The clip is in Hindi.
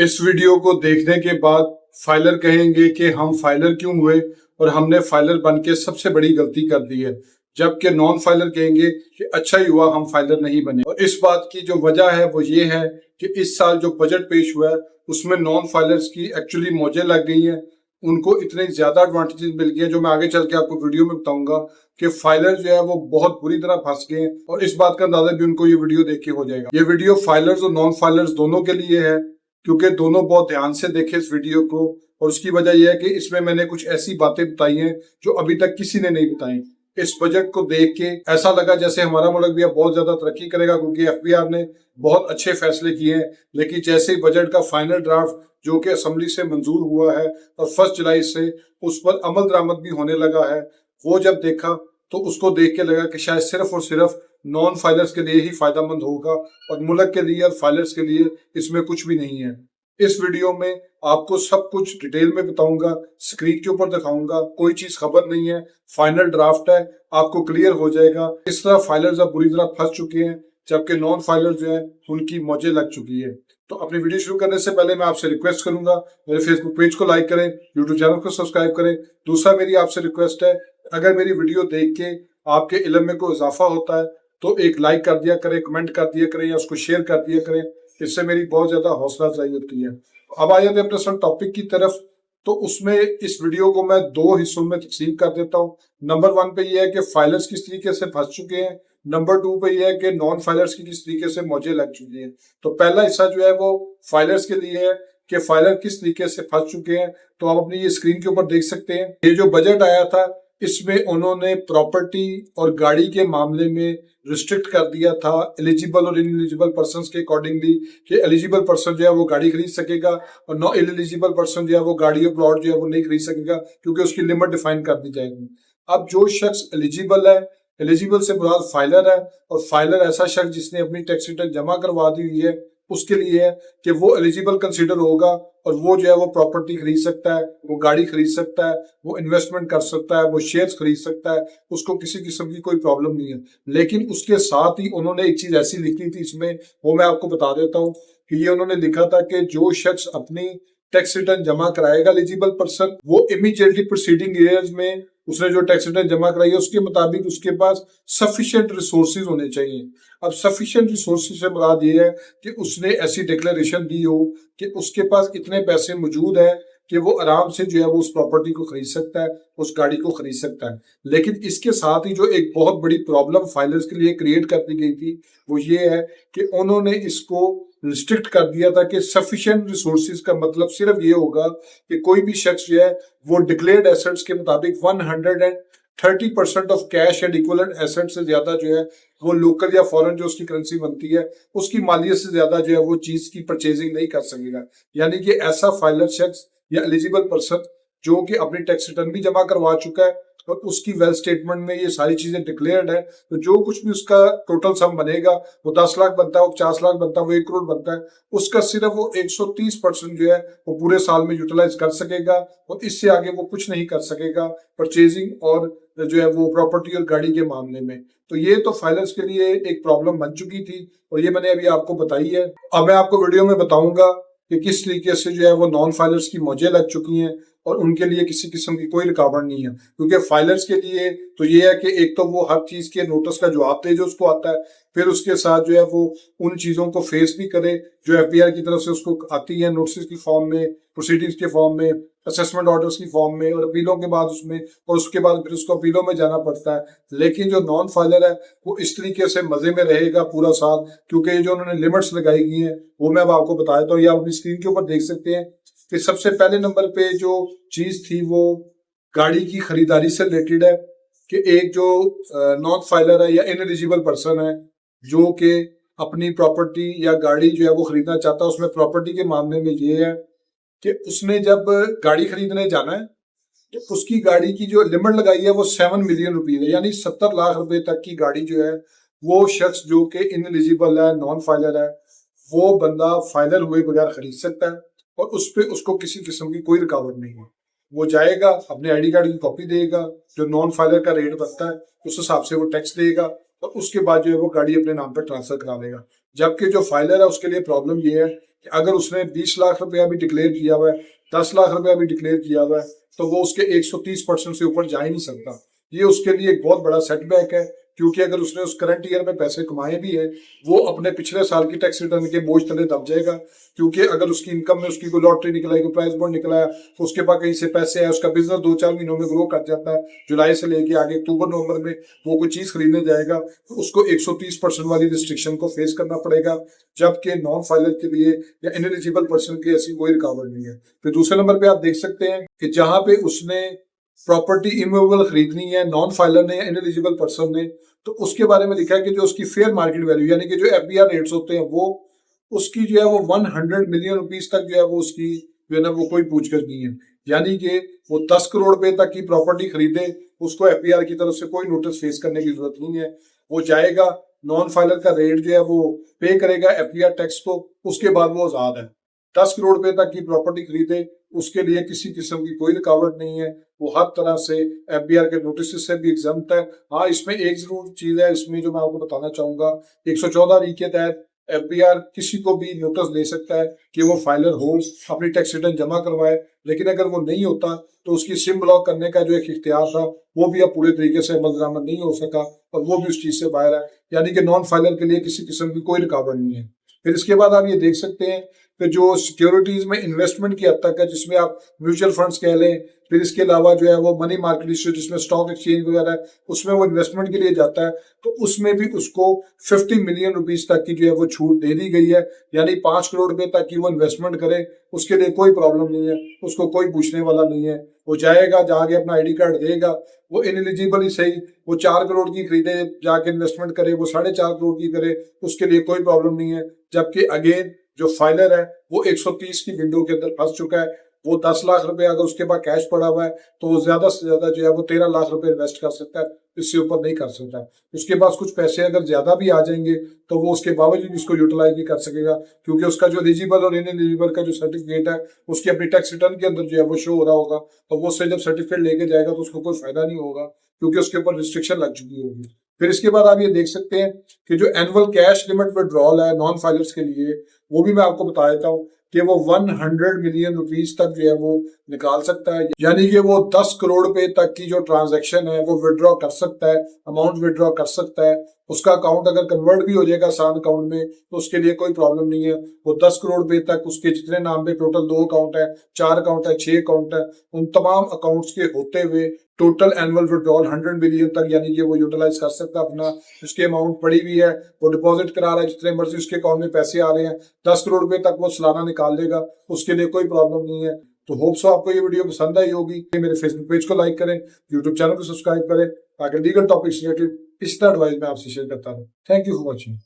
इस वीडियो को देखने के बाद फाइलर कहेंगे कि हम फाइलर क्यों हुए और हमने फाइलर बन के सबसे बड़ी गलती कर दी है, जबकि नॉन फाइलर कहेंगे कि अच्छा ही हुआ हम फाइलर नहीं बने। और इस बात की जो वजह है वो ये है कि इस साल जो बजट पेश हुआ है उसमें नॉन फाइलर्स की एक्चुअली मौजें लग गई हैं। उनको इतने ज्यादा एडवांटेजेस मिल गए हैं जो मैं आगे चल के आपको वीडियो में बताऊंगा कि फाइलर जो है वो बहुत बुरी तरह फंस गए हैं, और इस बात का अंदाजा भी उनको ये वीडियो देख के हो जाएगा। ये वीडियो फाइलर्स और नॉन फाइलर्स दोनों के लिए है, क्योंकि दोनों बहुत ध्यान से देखे इस वीडियो को। और उसकी वजह यह है कि इसमें मैंने कुछ ऐसी बातें बताई हैं जो अभी तक किसी ने नहीं बताई। इस बजट को देख के ऐसा लगा जैसे हमारा मुल्क भी अब बहुत ज्यादा तरक्की करेगा, क्योंकि एफबीआर ने बहुत अच्छे फैसले किए हैं। लेकिन जैसे ही बजट का फाइनल ड्राफ्ट जो कि असेंबली से मंजूर हुआ है और 1 जुलाई से उस पर अमल दरामद भी होने लगा है, वो जब देखा तो उसको देख के लगा कि शायद सिर्फ और सिर्फ नॉन फाइलर्स के लिए ही फायदेमंद होगा और मुल्क के लिए और फाइलर्स के लिए इसमें कुछ भी नहीं है। इस वीडियो में आपको सब कुछ डिटेल में बताऊंगा, स्क्रीन के ऊपर दिखाऊंगा, कोई चीज खबर नहीं है, फाइनल ड्राफ्ट है, आपको क्लियर हो जाएगा किस तरह फाइलर्स अब बुरी तरह फंस चुके हैं, जबकि नॉन फाइलर जो है उनकी मौजें लग चुकी है। तो अपनी वीडियो शुरू करने से पहले मैं आपसे रिक्वेस्ट करूंगा, मेरे फेसबुक पेज को लाइक करें, यूट्यूब चैनल को सब्सक्राइब करें। दूसरा मेरी आपसे रिक्वेस्ट है, अगर मेरी वीडियो देख के आपके इल्म में कोई इजाफा होता है तो एक लाइक कर दिया करें, कमेंट कर दिया करें या उसको शेयर कर दिया करें। इससे मेरी बहुत ज्यादा हौसला अफजाई होती है। अब आ जाते हैं अपने असल टॉपिक की तरफ। तो उसमें इस वीडियो को मैं 2 हिस्सों में तकसीम कर देता हूँ। नंबर 1 पे यह है कि फाइलर्स किस तरीके से फंस चुके हैं, नंबर 2 पे यह है कि नॉन फाइलर्स की किस तरीके से मौजें लग चुकी हैं। तो पहला हिस्सा जो है वो फाइलर्स के लिए है कि फाइलर किस तरीके से फंस चुके हैं। तो आप अपनी ये स्क्रीन के ऊपर देख सकते हैं, ये जो बजट आया था इसमें उन्होंने प्रॉपर्टी और गाड़ी के मामले में रिस्ट्रिक्ट कर दिया था एलिजिबल और इनएलिजिबल पर्सन के अकॉर्डिंगली, कि एलिजिबल पर्सन जो है वो गाड़ी खरीद सकेगा और नॉन इनएलिजिबल पर्सन जो है वो गाड़ी और प्लॉट जो है वो नहीं खरीद सकेगा, क्योंकि उसकी लिमिट डिफाइन कर दी जाएगी। अब जो शख्स एलिजिबल है, एलिजिबल से मुराद फाइलर है, और फाइलर ऐसा शख्स जिसने अपनी टैक्स रिटर्न जमा करवा दी हुई है, उसके लिए है कि वो एलिजिबल कंसीडर होगा और वो जो है वो प्रॉपर्टी खरीद सकता है, वो गाड़ी खरीद सकता है, वो इन्वेस्टमेंट कर सकता है, वो शेयर्स खरीद सकता है, उसको किसी किस्म की कोई प्रॉब्लम नहीं है। लेकिन उसके साथ ही उन्होंने एक चीज ऐसी लिखी थी इसमें, वो मैं आपको बता देता हूँ कि ये उन्होंने लिखा था कि जो शख्स अपनी टैक्स रिटर्न जमा कराएगा एलिजिबल पर्सन, वो इमीडिएटली प्रोसीडिंग ईयर्स में उसने जो टैक्स रिटर्न जमा कराई है उसके मुताबिक उसके पास सफिशिएंट रिसोर्सेज होने चाहिए। अब सफिशिएंट रिसोर्सेज से मुराद ये है कि उसने ऐसी डिक्लेरेशन दी हो कि उसके पास इतने पैसे मौजूद है कि वो आराम से जो है वो उस प्रॉपर्टी को खरीद सकता है, उस गाड़ी को खरीद सकता है। लेकिन इसके साथ ही जो एक बहुत बड़ी प्रॉब्लम फाइलर्स के लिए क्रिएट कर दी गई थी वो ये है कि उन्होंने इसको रिस्ट्रिक्ट कर दिया था कि सफिशिएंट रिसोर्सेज का मतलब सिर्फ ये होगा कि कोई भी शख्स जो है वो डिक्लेयर्ड एसेट्स के मुताबिक 130% of cash and equivalent asset से ज्यादा जो है वो लोकल या फॉरेन जो उसकी करेंसी बनती है उसकी मालियत से ज्यादा जो है वो चीज की परचेजिंग नहीं कर सकेगा। यानी कि ऐसा फाइलर शख्स या एलिजिबल पर्सन जो कि अपनी टैक्स रिटर्न भी जमा करवा चुका है और उसकी वेल्थ स्टेटमेंट में ये सारी चीजें डिक्लेयर्ड है, तो जो कुछ भी उसका टोटल सम बनेगा, वो 10 लाख बनता है, वो 50 लाख बनता है, वो 1 करोड़ बनता है, उसका सिर्फ वो 130% जो है वो पूरे साल में यूटिलाइज कर सकेगा और इससे आगे वो कुछ नहीं कर सकेगा परचेजिंग और जो है वो प्रॉपर्टी और गाड़ी के मामले में। तो ये तो फाइलर्स के लिए एक प्रॉब्लम बन चुकी थी और ये मैंने अभी आपको बताई है। अब मैं आपको वीडियो में बताऊंगा कि किस तरीके से जो है वो नॉन फाइलर्स की मौजें लग चुकी हैं और उनके लिए किसी किस्म की कोई रुकावट नहीं है। क्योंकि फाइलर्स के लिए तो ये है कि एक तो वो हर चीज के नोटिस का जवाब दे जो उसको आता है, फिर उसके साथ जो है वो उन चीजों को फेस भी करे जो एफबीआर की तरफ से उसको आती है नोटिस की फॉर्म में, प्रोसीडिंग्स के फॉर्म में, असेसमेंट ऑर्डर्स की फॉर्म में और अपीलों के बाद उसमें, और उसके बाद फिर उसको अपीलों में जाना पड़ता है। लेकिन जो नॉन फाइलर है वो इस तरीके से मजे में रहेगा पूरा साल, क्योंकि ये जो उन्होंने लिमिट्स लगाई गई हैं वो मैं अब आपको बता देता हूँ। ये आप अपनी स्क्रीन के ऊपर देख सकते हैं कि सबसे पहले नंबर पे जो चीज थी वो गाड़ी की खरीदारी से रिलेटेड है कि एक जो नॉन फाइलर है या इनएलिजिबल पर्सन है जो कि अपनी प्रॉपर्टी या गाड़ी जो है वो खरीदना चाहता है, उसमें प्रॉपर्टी के मामले में ये है कि उसने जब गाड़ी खरीदने जाना है तो उसकी गाड़ी की जो लिमिट लगाई है वो 7 मिलियन रुपीज है, यानी 70 लाख रुपए तक की गाड़ी जो है वो शख्स जो कि इनएलिजिबल है, नॉन फाइलर है, वो बंदा फाइलर हुए बगैर खरीद सकता है और उस पर उसको किसी किस्म की कोई रुकावट नहीं है। वो जाएगा अपने आईडी कार्ड की कॉपी देगा, जो नॉन फाइलर का रेट बनता है उस हिसाब से वो टैक्स देगा और उसके बाद जो है वो गाड़ी अपने नाम पर ट्रांसफर करा लेगा। जबकि जो फाइलर है उसके लिए प्रॉब्लम ये है कि अगर उसने 20 लाख रुपया भी डिक्लेयर किया हुआ है, 10 लाख रुपया भी डिक्लेयर किया हुआ है, तो वो उसके 130% से ऊपर जा ही नहीं सकता। ये उसके लिए एक बहुत बड़ा सेटबैक है, क्योंकि अगर उसने उस करंट ईयर में पैसे कमाए भी है, वो अपने पिछले साल की टैक्स रिटर्न के बोझ तले दब जाएगा। क्योंकि अगर उसकी इनकम में उसकी कोई लॉटरी निकला है, कोई प्राइज बॉन्ड निकला है, तो उसके पास कहीं से पैसे है, उसका बिजनेस 2-4 महीनों में ग्रो कर जाता है, जुलाई से लेके आगे अक्टूबर नवंबर में वो कोई चीज खरीदने जाएगा तो उसको 130% वाली रिस्ट्रिक्शन को फेस करना पड़ेगा। जबकि नॉन फाइलर के लिए या इनएलिजिबल पर्सन की ऐसी कोई रुकावट नहीं है। फिर दूसरे नंबर पे आप देख सकते हैं कि जहां पे उसने प्रॉपर्टी इमूवेबल खरीदनी है नॉन फाइलर ने या इनएलिजिबल पर्सन ने, तो उसके बारे में लिखा है कि जो उसकी फेयर मार्केट वैल्यू यानी कि जो एफबीआर रेट्स होते हैं वो उसकी जो है वो 100 मिलियन रुपीस तक जो है वो उसकी जो है ना वो कोई पूछगछ नहीं है। यानी कि वो 10 करोड़ रुपए तक की प्रॉपर्टी खरीदे, उसको एफबीआर की तरफ से कोई नोटिस फेस करने की जरूरत नहीं है। वो जाएगा, नॉन फाइलर का रेट जो है वो पे करेगा एफबीआर टैक्स को, उसके बाद वो आजाद है। 10 करोड़ रुपए तक की प्रॉपर्टी खरीदे, उसके लिए किसी किस्म की कोई रुकावट नहीं है। वो हर तरह से एफबीआर के नोटिस से भी एग्जम्प्ट है। हाँ, इसमें एक जरूर चीज है इसमें जो मैं आपको बताना चाहूंगा, 114 के तहत एफबीआर किसी को भी नोटिस दे सकता है कि वो फाइलर हो, अपनी टैक्स रिटर्न जमा करवाए। लेकिन अगर वो नहीं होता तो उसकी सिम ब्लॉक करने का जो एक इख्तियार था वो भी अब पूरे तरीके से अमल दरामद नहीं हो सका और वो भी उस चीज से बाहर है। यानी कि नॉन फाइलर के लिए किसी किस्म की कोई रुकावट नहीं है। फिर इसके बाद आप ये देख सकते हैं कि जो सिक्योरिटीज में इन्वेस्टमेंट की हद तक है, जिसमें आप म्यूचुअल फंड्स कह लें, फिर इसके अलावा जो है वो मनी मार्केट जिसमें स्टॉक एक्सचेंज वगैरह है, उसमें वो इन्वेस्टमेंट के लिए जाता है, तो उसमें भी उसको 50 मिलियन रुपीस तक की जो है वो छूट दे दी गई है। यानी 5 करोड़ रुपए तक की वो इन्वेस्टमेंट करे, उसके लिए कोई प्रॉब्लम नहीं है, उसको कोई पूछने वाला नहीं है। वो जाएगा, जाके अपना आईडी कार्ड देगा, वो इनएलिजिबल ही सही, वो 4 करोड़ की खरीदे जाके इन्वेस्टमेंट करे, वो 4.5 करोड़ की करे, उसके लिए कोई प्रॉब्लम नहीं है। जबकि अगेन जो फाइलर है वो 130 की विंडो के अंदर फंस चुका है। वो 10 लाख रुपए अगर उसके पास कैश पड़ा हुआ है तो वो ज्यादा से ज्यादा जो है वो 13 लाख रुपए इन्वेस्ट कर सकता है, इससे ऊपर नहीं कर सकता। उसके पास कुछ पैसे अगर ज्यादा भी आ जाएंगे तो वो उसके बावजूद इसको यूटिलाइज नहीं कर सकेगा, क्योंकि उसका जो एलिजिबल और इनएलिजिबल का जो सर्टिफिकेट है उसकी अपनी टैक्स रिटर्न के अंदर जो है वो शो हो रहा होगा। तो वो उससे जब सर्टिफिकेट लेके जाएगा तो उसको कोई फायदा नहीं होगा, क्योंकि उसके ऊपर रिस्ट्रिक्शन लग चुकी होगी। फिर इसके बाद आप ये देख सकते हैं कि जो एनुअल कैश लिमिट विड्रॉल है नॉन फाइलर्स के लिए, वो भी मैं आपको बता देता हूँ कि वो 100 मिलियन रुपीस तक जो है वो निकाल सकता है। यानी कि वो 10 करोड़ रुपए तक की जो ट्रांजैक्शन है वो विड्रॉ कर सकता है, अमाउंट विड्रॉ कर सकता है। उसका अकाउंट अगर कन्वर्ट भी हो जाएगा आसान अकाउंट में तो उसके लिए कोई प्रॉब्लम नहीं है। वो 10 करोड़ रुपए तक उसके जितने नाम पे टोटल 2 अकाउंट है, 4 अकाउंट है, 6 अकाउंट है, उन तमाम अकाउंट्स के होते हुए टोटल एनुअल विड्रॉल 100 मिलियन तक यानी कि वो यूटिलाइज कर सकता है अपना। उसकी अमाउंट पड़ी हुई है, वो डिपॉजिट करा रहा है, जितने मर्जी उसके अकाउंट में पैसे आ रहे हैं, 10 करोड़ रुपए तक वो सालाना निकाल लेगा, उसके लिए कोई प्रॉब्लम नहीं है। तो होप सो आपको ये वीडियो पसंद आई होगी। मेरे फेसबुक पेज को लाइक करें, यूट्यूब चैनल को सब्सक्राइब करें, ताकि लीगल टॉपिक्स रिलेटेड इस तरह एडवाइस मैं आपसे शेयर करता हूँ। Thank you for watching.